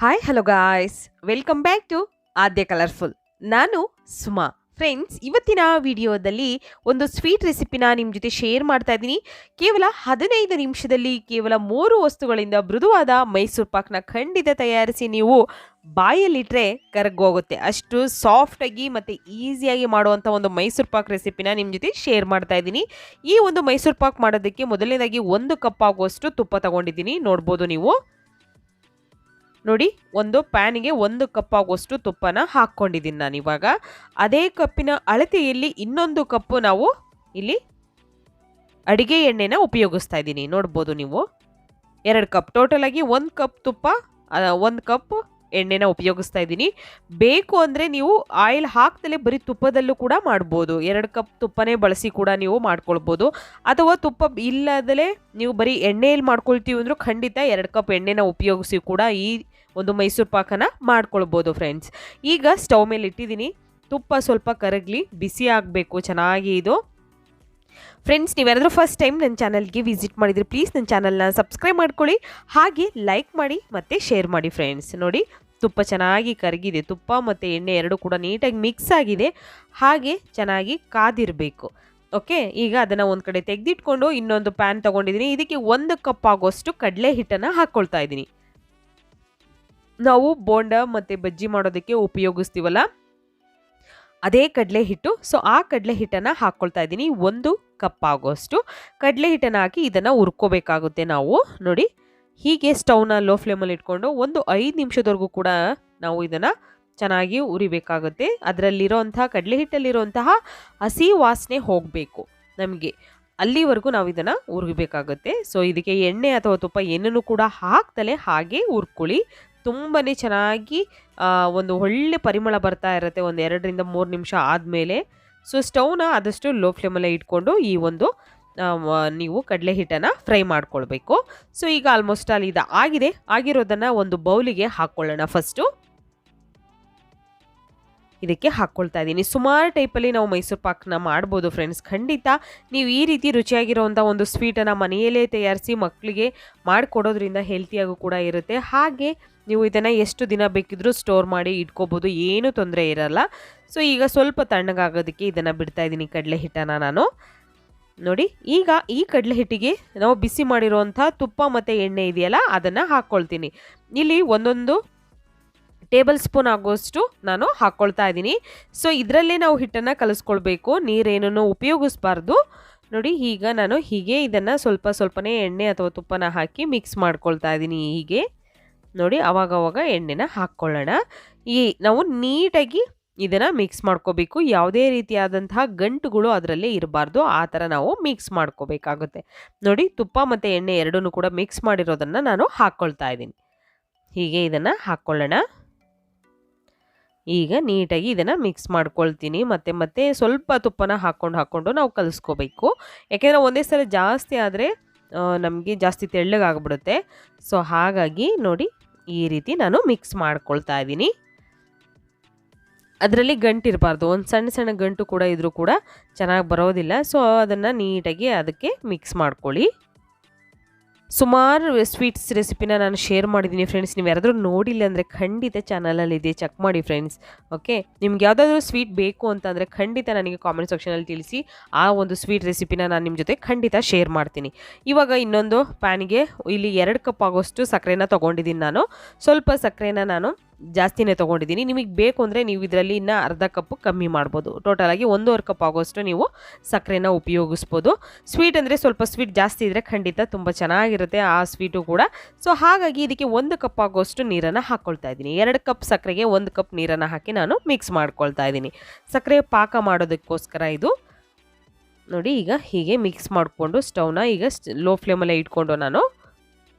Hi hello guys welcome back to Aadya colourful. ನಾನು Suma. Friends, ಇವತ್ತಿನ ವಿಡಿಯೋದಲ್ಲಿ ಒಂದು ಸ್ವೀಟ್ ರೆಸಿಪಿನ ನಿಮ್ಮ ಜೊತೆ ಶೇರ್ ಮಾಡ್ತಾ ಇದ್ದೀನಿ. ಕೇವಲ 15 ನಿಮಿಷದಲ್ಲಿ ಕೇವಲ 3 ವಸ್ತುಗಳಿಂದ ಮೃದುವಾದ ಮೈಸೂರು ಪಾಕ್ನ ಖಂಡಿತ ತಯಾರಿಸಿ ನೀವು ಬಾಯಲ್ಲಿಟ್ಟರೆ ಕರಗೋಗುತ್ತೆ. ಅಷ್ಟು ಸಾಫ್ಟಾಗಿ ಮತ್ತು ಈಸಿಯಾಗಿ ಮಾಡುವಂಥ ಒಂದು ಮೈಸೂರು ಪಾಕ್ ರೆಸಿಪಿನ ನಿಮ್ಮ ಜೊತೆ ಶೇರ್ ಮಾಡ್ತಾ ಇದ್ದೀನಿ. ಈ ಒಂದು ಮೈಸೂರು ಪಾಕ್ ಮಾಡೋದಕ್ಕೆ ಮೊದಲನೇದಾಗಿ 1 ಕಪ್ ಆಗುವಷ್ಟು ತುಪ್ಪ ತಗೊಂಡಿದ್ದೀನಿ. ನೋಡ್ಬೋದು ನೀವು ನೋಡಿ, ಒಂದು ಪ್ಯಾನಿಗೆ 1 ಕಪ್ ಆಗುವಷ್ಟು ತುಪ್ಪನ ಹಾಕ್ಕೊಂಡಿದ್ದೀನಿ ನಾನು. ಇವಾಗ ಅದೇ ಕಪ್ಪಿನ ಅಳತೆಯಲ್ಲಿ ಇನ್ನೊಂದು ಕಪ್ಪು ನಾವು ಇಲ್ಲಿ ಅಡಿಗೆ ಎಣ್ಣೆನ ಉಪಯೋಗಿಸ್ತಾ ಇದ್ದೀನಿ. ನೋಡ್ಬೋದು ನೀವು 2 ಕಪ್, ಟೋಟಲ್ ಆಗಿ 1 ಕಪ್ ತುಪ್ಪ, 1 ಕಪ್ ಎಣ್ಣೆನ ಉಪಯೋಗಿಸ್ತಾ ಇದ್ದೀನಿ. ಬೇಕು ಅಂದರೆ ನೀವು ಆಯಿಲ್ ಹಾಕ್ದಲೇ ಬರೀ ತುಪ್ಪದಲ್ಲೂ ಕೂಡ ಮಾಡ್ಬೋದು. 2 ಕಪ್ ತುಪ್ಪನೇ ಬಳಸಿ ಕೂಡ ನೀವು ಮಾಡ್ಕೊಳ್ಬೋದು. ಅಥವಾ ತುಪ್ಪ ಇಲ್ಲದಲೇ ನೀವು ಬರೀ ಎಣ್ಣೆಯಲ್ಲಿ ಮಾಡ್ಕೊಳ್ತೀವಿ ಅಂದರೂ ಖಂಡಿತ 2 ಕಪ್ ಎಣ್ಣೆನ ಉಪಯೋಗಿಸಿ ಕೂಡ ಈ ಒಂದು ಮೈಸೂರು ಪಾಕನ ಮಾಡ್ಕೊಳ್ಬೋದು. ಫ್ರೆಂಡ್ಸ್, ಈಗ ಸ್ಟವ್ ಮೇಲೆ ಇಟ್ಟಿದ್ದೀನಿ. ತುಪ್ಪ ಸ್ವಲ್ಪ ಕರಗಲಿ, ಬಿಸಿ ಆಗಬೇಕು ಚೆನ್ನಾಗಿ ಇದು. ಫ್ರೆಂಡ್ಸ್, ನೀವೇನಾದರೂ ಫಸ್ಟ್ ಟೈಮ್ ನನ್ನ ಚಾನಲ್ಗೆ ವಿಸಿಟ್ ಮಾಡಿದರೆ ಪ್ಲೀಸ್ ನನ್ನ ಚಾನಲ್ನ ಸಬ್ಸ್ಕ್ರೈಬ್ ಮಾಡ್ಕೊಳ್ಳಿ, ಹಾಗೆ ಲೈಕ್ ಮಾಡಿ ಮತ್ತು ಶೇರ್ ಮಾಡಿ. ಫ್ರೆಂಡ್ಸ್ ನೋಡಿ, ತುಪ್ಪ ಚೆನ್ನಾಗಿ ಕರಗಿದೆ. ತುಪ್ಪ ಮತ್ತು ಎಣ್ಣೆ ಎರಡೂ ಕೂಡ ನೀಟಾಗಿ ಮಿಕ್ಸ್ ಆಗಿದೆ, ಹಾಗೆ ಚೆನ್ನಾಗಿ ಕಾದಿರಬೇಕು. ಓಕೆ, ಈಗ ಅದನ್ನು ಒಂದು ಕಡೆ ತೆಗೆದಿಟ್ಕೊಂಡು ಇನ್ನೊಂದು ಪ್ಯಾನ್ ತೊಗೊಂಡಿದ್ದೀನಿ. ಇದಕ್ಕೆ 1 ಕಪ್ ಆಗೋಷ್ಟು ಕಡಲೆ ಹಿಟ್ಟನ್ನು ಹಾಕ್ಕೊಳ್ತಾ ಇದ್ದೀನಿ. ನಾವು ಬೋಂಡ ಮತ್ತು ಬಜ್ಜಿ ಮಾಡೋದಕ್ಕೆ ಉಪಯೋಗಿಸ್ತೀವಲ್ಲ, ಅದೇ ಕಡಲೆ ಹಿಟ್ಟು. ಸೊ ಆ ಕಡಲೆ ಹಿಟ್ಟನ್ನು ಹಾಕ್ಕೊಳ್ತಾ ಇದ್ದೀನಿ. 1 ಕಪ್ ಆಗೋಷ್ಟು ಕಡಲೆ ಹಿಟ್ಟನ್ನು ಹಾಕಿ ಇದನ್ನು ಹುರ್ಕೋಬೇಕಾಗುತ್ತೆ ನಾವು. ನೋಡಿ, ಹೀಗೆ ಸ್ಟವ್ನ ಲೋ ಫ್ಲೇಮಲ್ಲಿ ಇಟ್ಕೊಂಡು ಒಂದು 5 ನಿಮಿಷದವರೆಗೂ ಕೂಡ ನಾವು ಇದನ್ನು ಚೆನ್ನಾಗಿ ಉರಿಬೇಕಾಗುತ್ತೆ. ಅದರಲ್ಲಿರೋಂಥ ಕಡಲೆ ಹಿಟ್ಟಲ್ಲಿರುವಂತಹ ಹಸಿ ವಾಸನೆ ಹೋಗಬೇಕು ನಮಗೆ, ಅಲ್ಲಿವರೆಗೂ ನಾವು ಇದನ್ನು ಹುರಿಬೇಕಾಗುತ್ತೆ. ಸೊ ಇದಕ್ಕೆ ಎಣ್ಣೆ ಅಥವಾ ತುಪ್ಪ ಏನನ್ನು ಕೂಡ ಹಾಕ್ತಲೇ ಹಾಗೆ ಹುರ್ಕೊಳ್ಳಿ. ತುಂಬಾ ಚೆನ್ನಾಗಿ ಒಂದು ಒಳ್ಳೆ ಪರಿಮಳ ಬರ್ತಾ ಇರುತ್ತೆ ಒಂದು 2ರಿಂದ 3 ನಿಮಿಷ ಆದಮೇಲೆ. ಸೊ ಸ್ಟವ್ನ ಆದಷ್ಟು ಲೋ ಫ್ಲೇಮಲ್ಲೇ ಇಟ್ಕೊಂಡು ಈ ಒಂದು ನೀವು ಕಡಲೆ ಹಿಟ್ಟನ್ನು ಫ್ರೈ ಮಾಡ್ಕೊಳ್ಬೇಕು. ಸೊ ಈಗ ಆಲ್ಮೋಸ್ಟ್ ಅಲ್ಲಿ ಇದು ಆಗಿರೋದನ್ನು ಒಂದು ಬೌಲಿಗೆ ಹಾಕ್ಕೊಳ್ಳೋಣ. ಫಸ್ಟು ಇದಕ್ಕೆ ಹಾಕ್ಕೊಳ್ತಾ ಇದ್ದೀನಿ. ಸುಮಾರು ಟೈಪಲ್ಲಿ ನಾವು ಮೈಸೂರು ಪಾಕ್ನ ಮಾಡ್ಬೋದು. ಫ್ರೆಂಡ್ಸ್, ಖಂಡಿತ ನೀವು ಈ ರೀತಿ ರುಚಿಯಾಗಿರೋವಂಥ ಒಂದು ಸ್ವೀಟನ್ನು ಮನೆಯಲ್ಲೇ ತಯಾರಿಸಿ ಮಕ್ಕಳಿಗೆ ಮಾಡಿಕೊಡೋದ್ರಿಂದ ಹೆಲ್ತಿಯಾಗೂ ಕೂಡ ಇರುತ್ತೆ. ಹಾಗೆ ನೀವು ಇದನ್ನು ಎಷ್ಟು ದಿನ ಬೇಕಿದ್ರೂ ಸ್ಟೋರ್ ಮಾಡಿ ಇಟ್ಕೋಬೋದು, ಏನೂ ತೊಂದರೆ ಇರಲ್ಲ. ಸೊ ಈಗ ಸ್ವಲ್ಪ ತಣ್ಣಗಾಗೋದಕ್ಕೆ ಇದನ್ನು ಬಿಡ್ತಾ ಇದ್ದೀನಿ ಕಡಲೆ ಹಿಟ್ಟನ್ನು ನಾನು. ನೋಡಿ, ಈಗ ಈ ಕಡಲೆ ಹಿಟ್ಟಿಗೆ ನಾವು ಬಿಸಿ ಮಾಡಿರೋವಂಥ ತುಪ್ಪ ಮತ್ತು ಎಣ್ಣೆ ಇದೆಯಲ್ಲ ಅದನ್ನು ಹಾಕ್ಕೊಳ್ತೀನಿ. ಇಲ್ಲಿ 1 ಟೇಬಲ್ ಸ್ಪೂನ್ ಆಗೋಷ್ಟು ನಾನು ಹಾಕ್ಕೊಳ್ತಾ ಇದ್ದೀನಿ. ಸೊ ಇದರಲ್ಲೇ ನಾವು ಹಿಟ್ಟನ್ನು ಕಲಿಸ್ಕೊಳ್ಬೇಕು, ನೀರೇನೂ ಉಪಯೋಗಿಸ್ಬಾರ್ದು. ನೋಡಿ, ಈಗ ನಾನು ಹೀಗೆ ಇದನ್ನು ಸ್ವಲ್ಪನೇ ಎಣ್ಣೆ ಅಥವಾ ತುಪ್ಪನ ಹಾಕಿ ಮಿಕ್ಸ್ ಮಾಡ್ಕೊಳ್ತಾ ಇದ್ದೀನಿ. ಹೀಗೆ ನೋಡಿ, ಆವಾಗವಾಗ ಎಣ್ಣೆನ ಹಾಕ್ಕೊಳ್ಳೋಣ. ನಾವು ನೀಟಾಗಿ ಇದನ್ನು ಮಿಕ್ಸ್ ಮಾಡ್ಕೋಬೇಕು. ಯಾವುದೇ ರೀತಿಯಾದಂತಹ ಗಂಟುಗಳು ಅದರಲ್ಲೇ ಇರಬಾರ್ದು, ಆ ಥರ ನಾವು ಮಿಕ್ಸ್ ಮಾಡ್ಕೋಬೇಕಾಗುತ್ತೆ. ನೋಡಿ, ತುಪ್ಪ ಮತ್ತು ಎಣ್ಣೆ ಎರಡನ್ನೂ ಕೂಡ ಮಿಕ್ಸ್ ಮಾಡಿರೋದನ್ನು ನಾನು ಹಾಕ್ಕೊಳ್ತಾ ಇದ್ದೀನಿ. ಹೀಗೆ ಇದನ್ನು ಹಾಕ್ಕೊಳ್ಳೋಣ. ಈಗ ನೀಟಾಗಿ ಇದನ್ನು ಮಿಕ್ಸ್ ಮಾಡ್ಕೊಳ್ತೀನಿ. ಮತ್ತೆ ಸ್ವಲ್ಪ ತುಪ್ಪನ ಹಾಕ್ಕೊಂಡು ನಾವು ಕಲಿಸ್ಕೋಬೇಕು. ಯಾಕೆಂದರೆ ಒಂದೇ ಸಲ ಜಾಸ್ತಿ ಆದರೆ ನಮಗೆ ಜಾಸ್ತಿ ತೆಳ್ಳಗಾಗ್ಬಿಡುತ್ತೆ. ಸೊ ಹಾಗಾಗಿ ನೋಡಿ, ಈ ರೀತಿ ನಾನು ಮಿಕ್ಸ್ ಮಾಡ್ಕೊಳ್ತಾ ಇದ್ದೀನಿ. ಅದರಲ್ಲಿ ಗಂಟಿರಬಾರ್ದು, ಒಂದು ಸಣ್ಣ ಗಂಟು ಕೂಡ ಇದ್ರೂ ಕೂಡ ಚೆನ್ನಾಗಿ ಬರೋದಿಲ್ಲ. ಸೊ ಅದನ್ನು ನೀಟಾಗಿ ಅದಕ್ಕೆ ಮಿಕ್ಸ್ ಮಾಡ್ಕೊಳ್ಳಿ. ಸುಮಾರು ಸ್ವೀಟ್ಸ್ ರೆಸಿಪಿನ ನಾನು ಶೇರ್ ಮಾಡಿದ್ದೀನಿ. ಫ್ರೆಂಡ್ಸ್, ನೀವು ಯಾರಾದರೂ ನೋಡಿಲ್ಲ ಅಂದರೆ ಖಂಡಿತ ಚಾನಲಲ್ಲಿದೆ, ಚೆಕ್ ಮಾಡಿ. ಫ್ರೆಂಡ್ಸ್, ಓಕೆ, ನಿಮ್ಗೆ ಯಾವುದಾದ್ರೂ ಸ್ವೀಟ್ ಬೇಕು ಅಂತಂದರೆ ಖಂಡಿತ ನನಗೆ ಕಾಮೆಂಟ್ ಸೆಕ್ಷನಲ್ಲಿ ತಿಳಿಸಿ. ಆ ಒಂದು ಸ್ವೀಟ್ ರೆಸಿಪಿನ ನಾನು ನಿಮ್ಮ ಜೊತೆ ಖಂಡಿತ ಶೇರ್ ಮಾಡ್ತೀನಿ. ಇವಾಗ ಇನ್ನೊಂದು ಪ್ಯಾನಿಗೆ ಇಲ್ಲಿ 2 ಕಪ್ ಆಗೋಷ್ಟು ಸಕ್ಕರೆನ ತೊಗೊಂಡಿದ್ದೀನಿ ನಾನು. ಸ್ವಲ್ಪ ಸಕ್ಕರೆನ ನಾನು ಜಾಸ್ತಿನೇ ತೊಗೊಂಡಿದ್ದೀನಿ. ನಿಮಗೆ ಬೇಕು ಅಂದರೆ ನೀವು ಇದರಲ್ಲಿ ಇನ್ನೂ ಅರ್ಧ ಕಪ್ ಕಮ್ಮಿ ಮಾಡ್ಬೋದು. ಟೋಟಲಾಗಿ 1.5 ಕಪ್ ಆಗೋಷ್ಟು ನೀವು ಸಕ್ಕರೆನ ಉಪಯೋಗಿಸ್ಬೋದು. ಸ್ವೀಟ್ ಅಂದರೆ ಸ್ವಲ್ಪ ಸ್ವೀಟ್ ಜಾಸ್ತಿ ಇದ್ದರೆ ಖಂಡಿತ ತುಂಬ ಚೆನ್ನಾಗಿರುತ್ತೆ ಆ ಸ್ವೀಟು ಕೂಡ. ಸೊ ಹಾಗಾಗಿ ಇದಕ್ಕೆ 1 ಕಪ್ ಆಗೋಷ್ಟು ನೀರನ್ನು ಹಾಕ್ಕೊಳ್ತಾ ಇದ್ದೀನಿ. 2 ಕಪ್ ಸಕ್ಕರೆಗೆ 1 ಕಪ್ ನೀರನ್ನು ಹಾಕಿ ನಾನು ಮಿಕ್ಸ್ ಮಾಡ್ಕೊಳ್ತಾ ಇದ್ದೀನಿ. ಸಕ್ಕರೆ ಪಾಕ ಮಾಡೋದಕ್ಕೋಸ್ಕರ ಇದು. ನೋಡಿ, ಈಗ ಹೀಗೆ ಮಿಕ್ಸ್ ಮಾಡಿಕೊಂಡು ಸ್ಟವ್ನ ಈಗ ಲೋ ಫ್ಲೇಮಲ್ಲೇ ಇಟ್ಕೊಂಡು ನಾನು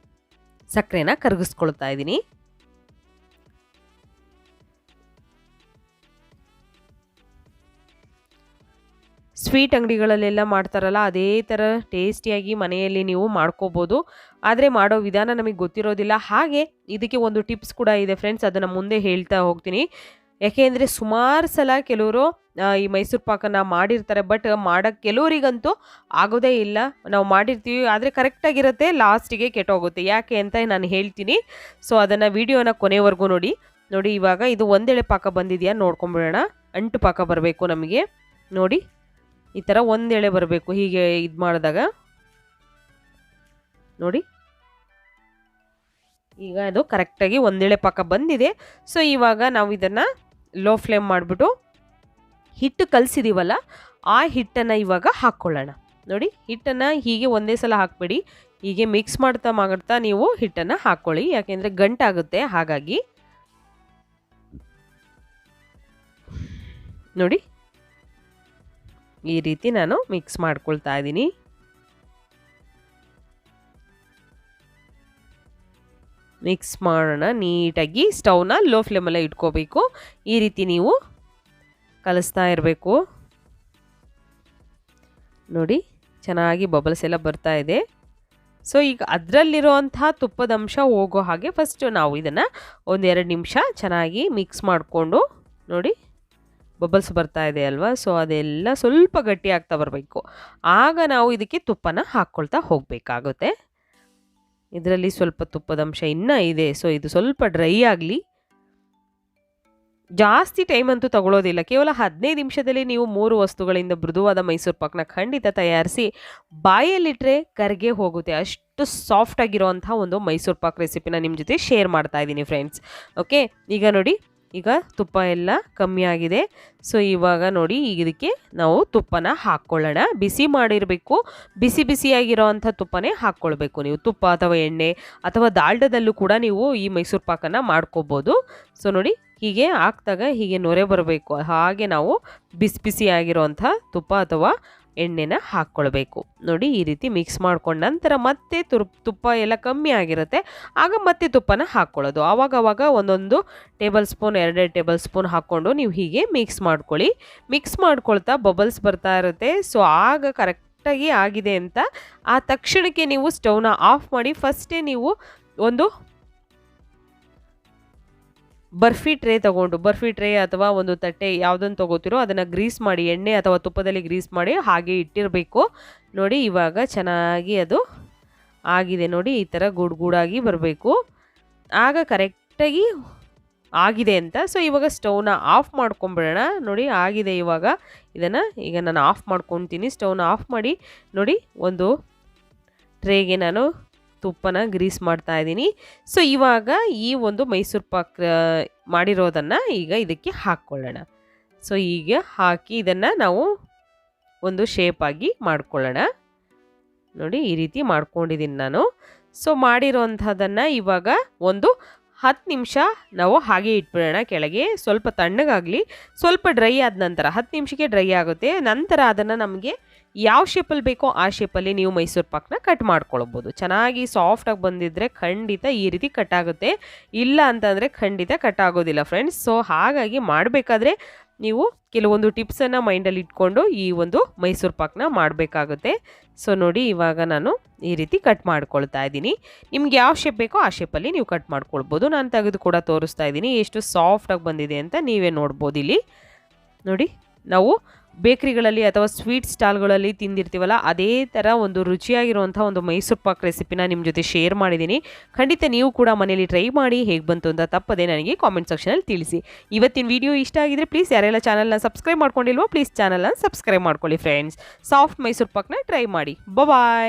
ಸಕ್ಕರೆನ ಕರಗಿಸ್ಕೊಳ್ತಾ ಇದ್ದೀನಿ. ಸ್ವೀಟ್ ಅಂಗಡಿಗಳಲ್ಲೆಲ್ಲ ಮಾಡ್ತಾರಲ್ಲ, ಅದೇ ಥರ ಟೇಸ್ಟಿಯಾಗಿ ಮನೆಯಲ್ಲಿ ನೀವು ಮಾಡ್ಕೋಬೋದು. ಆದರೆ ಮಾಡೋ ವಿಧಾನ ನಮಗೆ ಗೊತ್ತಿರೋದಿಲ್ಲ. ಹಾಗೆ ಇದಕ್ಕೆ ಒಂದು ಟಿಪ್ಸ್ ಕೂಡ ಇದೆ ಫ್ರೆಂಡ್ಸ್, ಅದನ್ನು ಮುಂದೆ ಹೇಳ್ತಾ ಹೋಗ್ತೀನಿ. ಯಾಕೆಂದರೆ ಸುಮಾರು ಸಲ ಕೆಲವರು ಈ ಮೈಸೂರು ಪಾಕನ್ನು ಮಾಡಿರ್ತಾರೆ, ಬಟ್ ಮಾಡೋಕ್ಕೆ ಕೆಲವರಿಗಂತೂ ಆಗೋದೇ ಇಲ್ಲ. ನಾವು ಮಾಡಿರ್ತೀವಿ ಆದರೆ ಕರೆಕ್ಟಾಗಿರುತ್ತೆ, ಲಾಸ್ಟಿಗೆ ಕೆಟ್ಟೋಗುತ್ತೆ. ಯಾಕೆ ಅಂತ ನಾನು ಹೇಳ್ತೀನಿ. ಸೊ ಅದನ್ನು ವಿಡಿಯೋನ ಕೊನೆವರೆಗೂ ನೋಡಿ. ಇವಾಗ ಇದು ಒಂದೆಳೆ ಪಾಕ ಬಂದಿದೆಯಾ ನೋಡ್ಕೊಂಬಿಡೋಣ. ಅಂಟು ಪಾಕ ಬರಬೇಕು ನಮಗೆ. ನೋಡಿ ಈ ಥರ ಒಂದೆಳೆ ಬರಬೇಕು. ಹೀಗೆ ಇದು ಮಾಡಿದಾಗ ನೋಡಿ ಈಗ ಅದು ಕರೆಕ್ಟಾಗಿ ಒಂದೆಳೆ ಪಾಕ ಬಂದಿದೆ. ಸೊ ಇವಾಗ ನಾವು ಇದನ್ನು ಲೋ ಫ್ಲೇಮ್ ಮಾಡಿಬಿಟ್ಟು ಹಿಟ್ಟು ಕಲಸಿದೀವಲ್ಲ ಆ ಹಿಟ್ಟನ್ನು ಇವಾಗ ಹಾಕ್ಕೊಳ್ಳೋಣ. ನೋಡಿ ಹಿಟ್ಟನ್ನು ಹೀಗೆ ಒಂದೇ ಸಲ ಹಾಕಬೇಡಿ, ಹೀಗೆ ಮಿಕ್ಸ್ ಮಾಡ್ತಾ ನೀವು ಹಿಟ್ಟನ್ನು ಹಾಕ್ಕೊಳ್ಳಿ, ಯಾಕೆಂದರೆ ಗಂಟಾಗುತ್ತೆ. ಹಾಗಾಗಿ ನೋಡಿ ಈ ರೀತಿ ನಾನು ಮಿಕ್ಸ್ ಮಾಡ್ಕೊಳ್ತಾ ಇದ್ದೀನಿ. ಮಿಕ್ಸ್ ಮಾಡೋಣ ನೀಟಾಗಿ. ಸ್ಟವ್ನ ಲೋ ಫ್ಲೇಮಲ್ಲೇ ಇಟ್ಕೋಬೇಕು. ಈ ರೀತಿ ನೀವು ಕಲಿಸ್ತಾ ಇರಬೇಕು. ನೋಡಿ ಚೆನ್ನಾಗಿ ಬಬಲ್ಸ್ ಎಲ್ಲ ಬರ್ತಾ ಇದೆ. ಸೊ ಈಗ ಅದರಲ್ಲಿರುವಂತಹ ತುಪ್ಪದ ಅಂಶ ಹೋಗೋ ಹಾಗೆ ಫಸ್ಟ್ ನಾವು ಇದನ್ನು 1-2 ನಿಮಿಷ ಚೆನ್ನಾಗಿ ಮಿಕ್ಸ್ ಮಾಡಿಕೊಂಡು, ನೋಡಿ ಬಬಲ್ಸ್ ಬರ್ತಾ ಇದೆ ಅಲ್ವಾ, ಸೊ ಅದೆಲ್ಲ ಸ್ವಲ್ಪ ಗಟ್ಟಿ ಆಗ್ತಾ ಬರಬೇಕು. ಆಗ ನಾವು ಇದಕ್ಕೆ ತುಪ್ಪನ ಹಾಕ್ಕೊಳ್ತಾ ಹೋಗಬೇಕಾಗುತ್ತೆ. ಇದರಲ್ಲಿ ಸ್ವಲ್ಪ ತುಪ್ಪದ ಅಂಶ ಇನ್ನೂ ಇದೆ. ಸೊ ಇದು ಸ್ವಲ್ಪ ಡ್ರೈ ಆಗಲಿ. ಜಾಸ್ತಿ ಟೈಮ್ ಅಂತೂ ತಗೊಳ್ಳೋದಿಲ್ಲ. ಕೇವಲ 15 ನಿಮಿಷದಲ್ಲಿ ನೀವು 3 ವಸ್ತುಗಳಿಂದ ಮೃದುವಾದ ಮೈಸೂರು ಪಾಕ್ನ ಖಂಡಿತ ತಯಾರಿಸಿ ಬಾಯಲ್ಲಿಟ್ಟರೆ ಕರ್ಗೆ ಹೋಗುತ್ತೆ. ಅಷ್ಟು ಸಾಫ್ಟ್ ಆಗಿರೋವಂಥ ಒಂದು ಮೈಸೂರು ಪಾಕ್ ರೆಸಿಪಿನ ನಿಮ್ಮ ಜೊತೆ ಶೇರ್ ಮಾಡ್ತಾ ಇದ್ದೀನಿ ಫ್ರೆಂಡ್ಸ್. ಓಕೆ, ಈಗ ನೋಡಿ ಈಗ ತುಪ್ಪ ಎಲ್ಲ ಕಮ್ಮಿ ಆಗಿದೆ. ಸೊ ಇವಾಗ ನೋಡಿ ಈಗ ಇದಕ್ಕೆ ನಾವು ತುಪ್ಪನ ಹಾಕ್ಕೊಳ್ಳೋಣ. ಬಿಸಿ ಮಾಡಿರಬೇಕು, ಬಿಸಿಯಾಗಿರೋ ಅಂಥ ತುಪ್ಪನೇ ಹಾಕ್ಕೊಳ್ಬೇಕು ನೀವು. ತುಪ್ಪ ಅಥವಾ ಎಣ್ಣೆ ಅಥವಾ ದಾಲ್ಡದಲ್ಲೂ ಕೂಡ ನೀವು ಈ ಮೈಸೂರು ಪಾಕನ್ನು ಮಾಡ್ಕೋಬೋದು. ಸೊ ನೋಡಿ ಹೀಗೆ ಹಾಕ್ದಾಗ ಹೀಗೆ ನೊರೆ ಬರಬೇಕು. ಹಾಗೆ ನಾವು ಬಿಸಿಯಾಗಿರೋವಂಥ ತುಪ್ಪ ಅಥವಾ ಎಣ್ಣೆನ ಹಾಕ್ಕೊಳ್ಬೇಕು. ನೋಡಿ ಈ ರೀತಿ ಮಿಕ್ಸ್ ಮಾಡ್ಕೊಂಡ ನಂತರ ಮತ್ತೆ ತುಪ್ಪ ಎಲ್ಲ ಕಮ್ಮಿ ಆಗಿರುತ್ತೆ, ಆಗ ಮತ್ತೆ ತುಪ್ಪನ ಹಾಕ್ಕೊಳ್ಳೋದು. ಆವಾಗವಾಗ 1 ಟೇಬಲ್ ಸ್ಪೂನ್ 2 ಟೇಬಲ್ ಸ್ಪೂನ್ ಹಾಕ್ಕೊಂಡು ನೀವು ಹೀಗೆ ಮಿಕ್ಸ್ ಮಾಡ್ಕೊಳ್ಳಿ. ಮಿಕ್ಸ್ ಮಾಡ್ಕೊಳ್ತಾ ಬಬಲ್ಸ್ ಬರ್ತಾ ಇರುತ್ತೆ. ಸೊ ಆಗ ಕರೆಕ್ಟಾಗಿ ಆಗಿದೆ ಅಂತ ಆ ತಕ್ಷಣಕ್ಕೆ ನೀವು ಸ್ಟವ್ನ ಆಫ್ ಮಾಡಿ ಫಸ್ಟೇ ನೀವು ಒಂದು ಬರ್ಫಿ ಟ್ರೇ ಅಥವಾ ಒಂದು ತಟ್ಟೆ ಯಾವುದನ್ನು ತೊಗೋತಿರೋ ಅದನ್ನು ಗ್ರೀಸ್ ಮಾಡಿ, ಎಣ್ಣೆ ಅಥವಾ ತುಪ್ಪದಲ್ಲಿ ಗ್ರೀಸ್ ಮಾಡಿ ಹಾಗೆ ಇಟ್ಟಿರಬೇಕು. ನೋಡಿ ಇವಾಗ ಚೆನ್ನಾಗಿ ಅದು ಆಗಿದೆ. ನೋಡಿ ಈ ಥರ ಗೂಡಾಗಿ ಬರಬೇಕು, ಆಗ ಕರೆಕ್ಟಾಗಿ ಆಗಿದೆ ಅಂತ. ಸೊ ಇವಾಗ ಸ್ಟವ್ನ ಆಫ್ ಮಾಡ್ಕೊಂಬಿಡೋಣ. ನೋಡಿ ಆಗಿದೆ. ಈಗ ನಾನು ಆಫ್ ಮಾಡ್ಕೊತೀನಿ. ಸ್ಟವ್ನ ಆಫ್ ಮಾಡಿ ನೋಡಿ ಒಂದು ಟ್ರೇಗೆ ನಾನು ತುಪ್ಪನ ಗ್ರೀಸ್ ಮಾಡ್ತಾ ಇದ್ದೀನಿ. ಸೊ ಇವಾಗ ಈ ಒಂದು ಮೈಸೂರು ಪಾಕ್ ಮಾಡಿರೋದನ್ನು ಈಗ ಇದಕ್ಕೆ ಹಾಕ್ಕೊಳ್ಳೋಣ. ಸೊ ಈಗ ಹಾಕಿ ಇದನ್ನು ನಾವು ಒಂದು ಶೇಪಾಗಿ ಮಾಡ್ಕೊಳ್ಳೋಣ. ನೋಡಿ ಈ ರೀತಿ ಮಾಡ್ಕೊಂಡಿದ್ದೀನಿ ನಾನು. ಸೊ ಮಾಡಿರೋಂಥದ್ದನ್ನು ಇವಾಗ ಒಂದು 10 ನಿಮಿಷ ನಾವು ಹಾಗೆ ಇಟ್ಬಿಡೋಣ ಕೆಳಗೆ. ಸ್ವಲ್ಪ ತಣ್ಣಗಾಗಲಿ, ಸ್ವಲ್ಪ ಡ್ರೈ ಆದ ನಂತರ 10 ನಿಮಿಷಕ್ಕೆ ಡ್ರೈ ಆಗುತ್ತೆ. ನಂತರ ಅದನ್ನು ನಮಗೆ ಯಾವ ಶೇಪಲ್ಲಿ ಬೇಕೋ ಆ ಶೇಪಲ್ಲಿ ನೀವು ಮೈಸೂರು ಪಾಕ್ನ ಕಟ್ ಮಾಡ್ಕೊಳ್ಬೋದು. ಚೆನ್ನಾಗಿ ಸಾಫ್ಟಾಗಿ ಬಂದಿದ್ದರೆ ಖಂಡಿತ ಈ ರೀತಿ ಕಟ್ ಆಗುತ್ತೆ, ಇಲ್ಲ ಅಂತಂದರೆ ಖಂಡಿತ ಕಟ್ ಆಗೋದಿಲ್ಲ ಫ್ರೆಂಡ್ಸ್. ಸೊ ಹಾಗಾಗಿ ಮಾಡಬೇಕಾದ್ರೆ ನೀವು ಕೆಲವೊಂದು ಟಿಪ್ಸನ್ನು ಮೈಂಡಲ್ಲಿ ಇಟ್ಕೊಂಡು ಈ ಒಂದು ಮೈಸೂರು ಪಾಕ್ನ ಮಾಡಬೇಕಾಗುತ್ತೆ. ಸೊ ನೋಡಿ ಇವಾಗ ನಾನು ಈ ರೀತಿ ಕಟ್ ಮಾಡ್ಕೊಳ್ತಾ ಇದ್ದೀನಿ. ನಿಮ್ಗೆ ಯಾವ ಶೇಪ್ ಬೇಕೋ ಆ ಶೇಪಲ್ಲಿ ನೀವು ಕಟ್ ಮಾಡ್ಕೊಳ್ಬೋದು. ನಾನು ತೆಗೆದು ಕೂಡ ತೋರಿಸ್ತಾ ಇದ್ದೀನಿ ಎಷ್ಟು ಸಾಫ್ಟಾಗಿ ಬಂದಿದೆ ಅಂತ ನೀವೇ ನೋಡ್ಬೋದು. ಇಲ್ಲಿ ನೋಡಿ ನಾವು ಬೇಕ್ರಿಗಳಲ್ಲಿ ಅಥವಾ ಸ್ವೀಟ್ ಸ್ಟಾಲ್ಗಳಲ್ಲಿ ತಿಂದಿರ್ತೀವಲ್ಲ ಅದೇ ಥರ ಒಂದು ರುಚಿಯಾಗಿರುವಂಥ ಒಂದು ಮೈಸೂರು ಪಾಕ್ ರೆಸಿಪಿನ ನಿಮ್ಮ ಜೊತೆ ಶೇರ್ ಮಾಡಿದ್ದೀನಿ. ಖಂಡಿತ ನೀವು ಕೂಡ ಮನೇಲಿ ಟ್ರೈ ಮಾಡಿ ಹೇಗೆ ಬಂತು ಅಂತ ತಪ್ಪದೆ ನನಗೆ ಕಾಮೆಂಟ್ ಸೆಕ್ಷನಲ್ಲಿ ತಿಳಿಸಿ. ಇವತ್ತಿನ ವಿಡಿಯೋ ಇಷ್ಟ ಆಗಿದ್ರೆ ಪ್ಲೀಸ್ ಯಾರೆಲ್ಲ ಚಾನಲ್ನ ಸಬ್ಸ್ಕ್ರೈಬ್ ಮಾಡ್ಕೊಂಡಿಲ್ವೋ ಪ್ಲೀಸ್ ಚಾನಲ್ನ ಸಬ್ಸ್ಕ್ರೈಬ್ ಮಾಡ್ಕೊಳ್ಳಿ ಫ್ರೆಂಡ್ಸ್. ಸಾಫ್ಟ್ ಮೈಸೂರು ಪಾಕ್ನ ಟ್ರೈ ಮಾಡಿ. ಬಾಯ್.